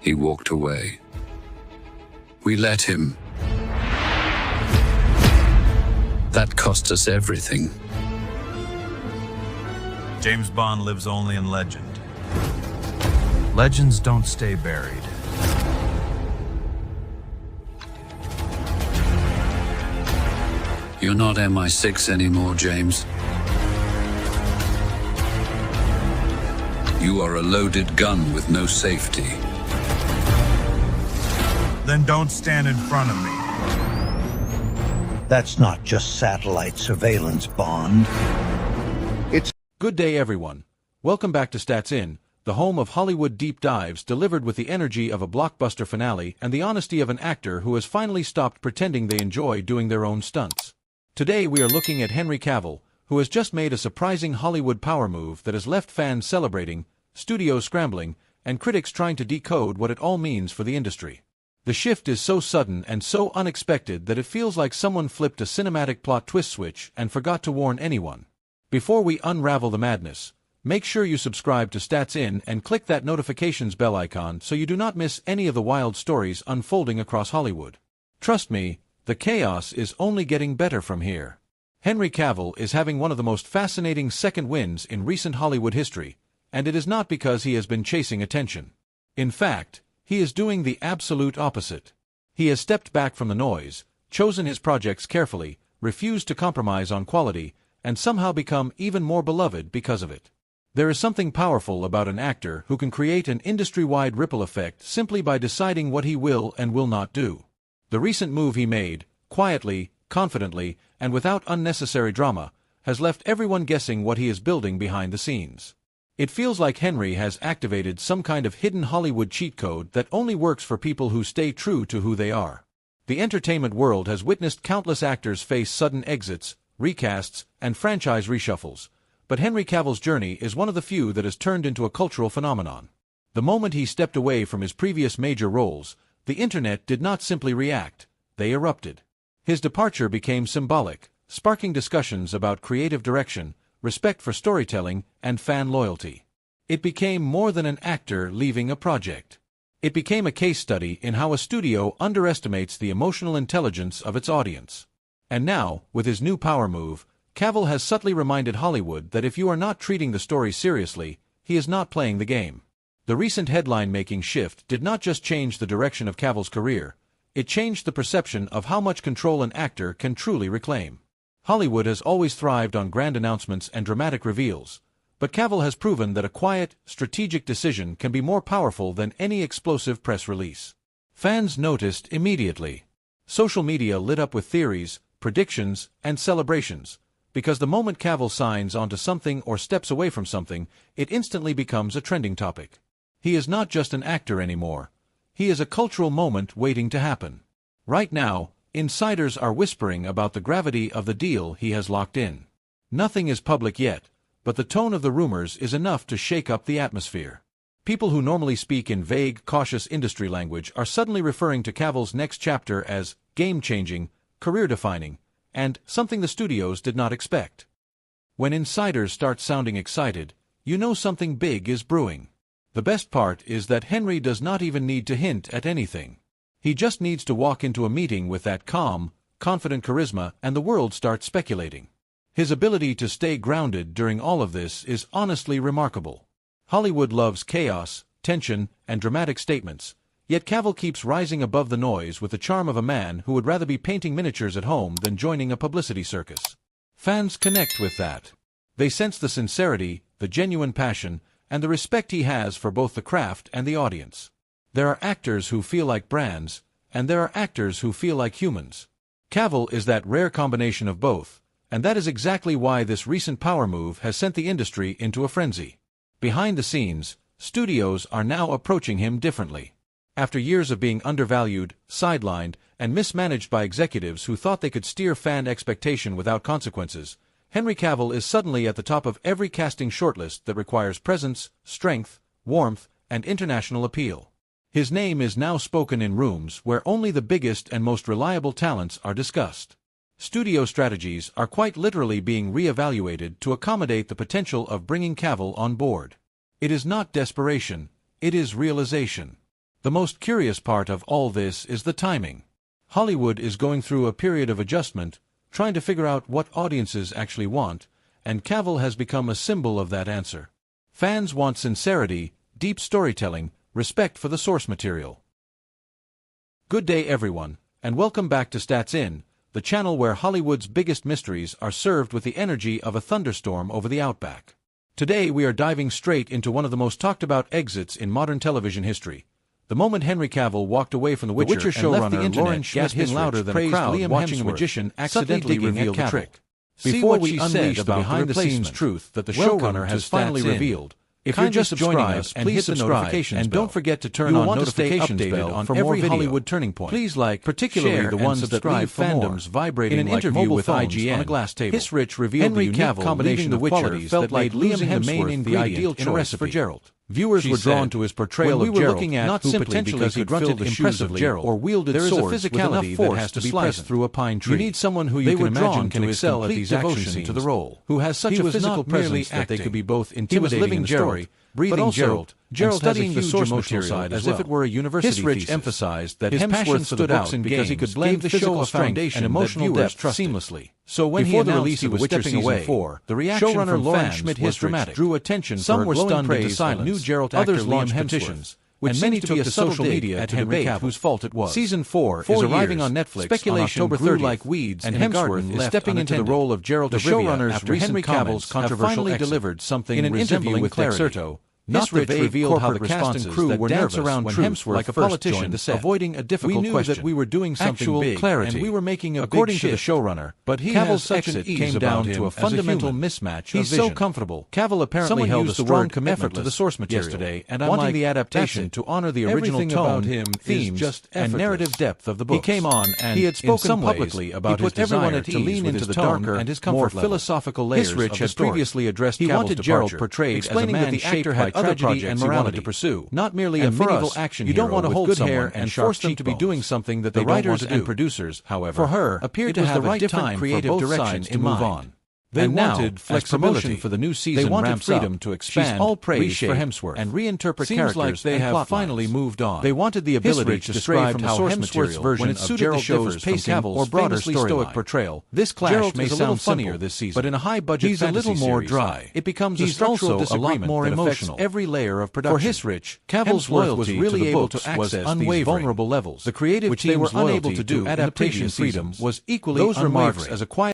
He walked away. We let him. That cost us everything. James Bond lives only in legend. Legends don't stay buried. You're not MI6 anymore, James. You are a loaded gun with no safety. Then don't stand in front of me. That's not just satellite surveillance, Bond. Good day, everyone. Welcome back to Stats In, the home of Hollywood deep dives delivered with the energy of a blockbuster finale and the honesty of an actor who has finally stopped pretending they enjoy doing their own stunts. Today we are looking at Henry Cavill, who has just made a surprising Hollywood power move that has left fans celebrating, studios scrambling, and critics trying to decode what it all means for the industry. The shift is so sudden and so unexpected that it feels like someone flipped a cinematic plot twist switch and forgot to warn anyone. Before we unravel the madness, make sure you subscribe to Stats In and click that notifications bell icon so you do not miss any of the wild stories unfolding across Hollywood. Trust me, the chaos is only getting better from here. Henry Cavill is having one of the most fascinating second wins in recent Hollywood history, and it is not because he has been chasing attention. In fact, he is doing the absolute opposite. He has stepped back from the noise, chosen his projects carefully, refused to compromise on quality, and somehow become even more beloved because of it. There is something powerful about an actor who can create an industry-wide ripple effect simply by deciding what he will and will not do. The recent move he made, quietly, confidently, and without unnecessary drama, has left everyone guessing what he is building behind the scenes. It feels like Henry has activated some kind of hidden Hollywood cheat code that only works for people who stay true to who they are. The entertainment world has witnessed countless actors face sudden exits, recasts, and franchise reshuffles, but Henry Cavill's journey is one of the few that has turned into a cultural phenomenon. The moment he stepped away from his previous major roles, the internet did not simply react, they erupted. His departure became symbolic, sparking discussions about creative direction, respect for storytelling, and fan loyalty. It became more than an actor leaving a project. It became a case study in how a studio underestimates the emotional intelligence of its audience. And now, with his new power move, Cavill has subtly reminded Hollywood that if you are not treating the story seriously, he is not playing the game. The recent headline-making shift did not just change the direction of Cavill's career, it changed the perception of how much control an actor can truly reclaim. Hollywood has always thrived on grand announcements and dramatic reveals, but Cavill has proven that a quiet, strategic decision can be more powerful than any explosive press release. Fans noticed immediately. Social media lit up with theories, predictions, and celebrations, because the moment Cavill signs onto something or steps away from something, it instantly becomes a trending topic. He is not just an actor anymore. He is a cultural moment waiting to happen. Right now, insiders are whispering about the gravity of the deal he has locked in. Nothing is public yet, but the tone of the rumors is enough to shake up the atmosphere. People who normally speak in vague, cautious industry language are suddenly referring to Cavill's next chapter as game-changing, career-defining, and something the studios did not expect. When insiders start sounding excited, you know something big is brewing. The best part is that Henry does not even need to hint at anything. He just needs to walk into a meeting with that calm, confident charisma and the world starts speculating. His ability to stay grounded during all of this is honestly remarkable. Hollywood loves chaos, tension, and dramatic statements, yet Cavill keeps rising above the noise with the charm of a man who would rather be painting miniatures at home than joining a publicity circus. Fans connect with that. They sense the sincerity, the genuine passion, and the respect he has for both the craft and the audience. There are actors who feel like brands, and there are actors who feel like humans. Cavill is that rare combination of both, and that is exactly why this recent power move has sent the industry into a frenzy. Behind the scenes, studios are now approaching him differently. After years of being undervalued, sidelined, and mismanaged by executives who thought they could steer fan expectation without consequences, Henry Cavill is suddenly at the top of every casting shortlist that requires presence, strength, warmth, and international appeal. His name is now spoken in rooms where only the biggest and most reliable talents are discussed. Studio strategies are quite literally being re-evaluated to accommodate the potential of bringing Cavill on board. It is not desperation, it is realization. The most curious part of all this is the timing. Hollywood is going through a period of adjustment, trying to figure out what audiences actually want, and Cavill has become a symbol of that answer. Fans want sincerity, deep storytelling, respect for the source material. Good day everyone, and welcome back to Stats In, the channel where Hollywood's biggest mysteries are served with the energy of a thunderstorm over the outback. Today we are diving straight into one of the most talked about exits in modern television history. The moment Henry Cavill walked away from The Witcher showrunner Lauren Schmidt gasping louder than a crowd watching a magician accidentally reveal the trick. Before we unleash the behind-the-scenes truth that the showrunner has finally revealed, if you're just joining us, please subscribe and don't forget to turn on notifications bell on every Hollywood turning point. Please like, particularly the ones that leave fandoms vibrating like mobile phones on a glass table. Rich revealed the unique combination of qualities that made losing the main ingredient in a recipe for Geralt. Viewers were drawn to his portrayal of Geralt, not simply because he grunted impressively or wielded swords with enough force that has to be pressed through a pine tree. You need someone who you can imagine can excel at these action scenes, to the role, who has such a physical presence that they could be both intimidating in the story, breathing Geralt, and studying the source material as if it were a university thesis. Rich emphasized that his passion stood out because he could blend physical strength and emotional depth seamlessly. So when he announced he was stepping away, the reaction from Lauren Schmidt was dramatic. Drew attention. Some were stunned into silence. Others launched petitions, and many took to social media at Henry Cavill, whose fault it was. Season 4 is arriving on Netflix. Speculation on October 30th, like weeds, and Hemsworth is stepping into the role of Geralt of Rivia after Henry Cavill's controversial exit. Delivered something in an interview with Clarity. Not Rich revealed how the cast and crew were nervous around when Hemsworth like a politician the set, avoiding a difficult question. We knew that we were doing something big, clarity, and we were making a according big to the showrunner. But Cavill's exit came down to a fundamental mismatch. He's so comfortable. Cavill apparently held a strong commitment to the source material yesterday, and I'm wanting the adaptation to honor the original tone, themes, and narrative depth of the book. He came on and he had spoken publicly about his desire to lean into the darker and his more philosophical layers. Rich had previously addressed Cavill's departure, portrayed explaining that the actor had other projects he wanted to pursue, not merely a medieval action hero. You don't want to hold good hair and force them to be doing something that the writers and producers, however, for her, appeared to have a different creative direction to move on. They wanted flexibility for the new season. They wanted freedom to expand, she's all praise for Hemsworth, and reinterpret characters. Like they have finally moved on. They wanted the ability to stray from how Hemsworth's version of Geralt show's pacing or broader stoic portrayal. This clash may sound funnier this season, but in a high-budget he's a little more dry. It becomes a structural disagreement a lot more emotional. Every layer of production. For his Rich, Cavill's loyalty was really able to access these vulnerable levels. The creative which they were unable to do. Adaptation freedom was equally unwavering. Those remarks as a quiet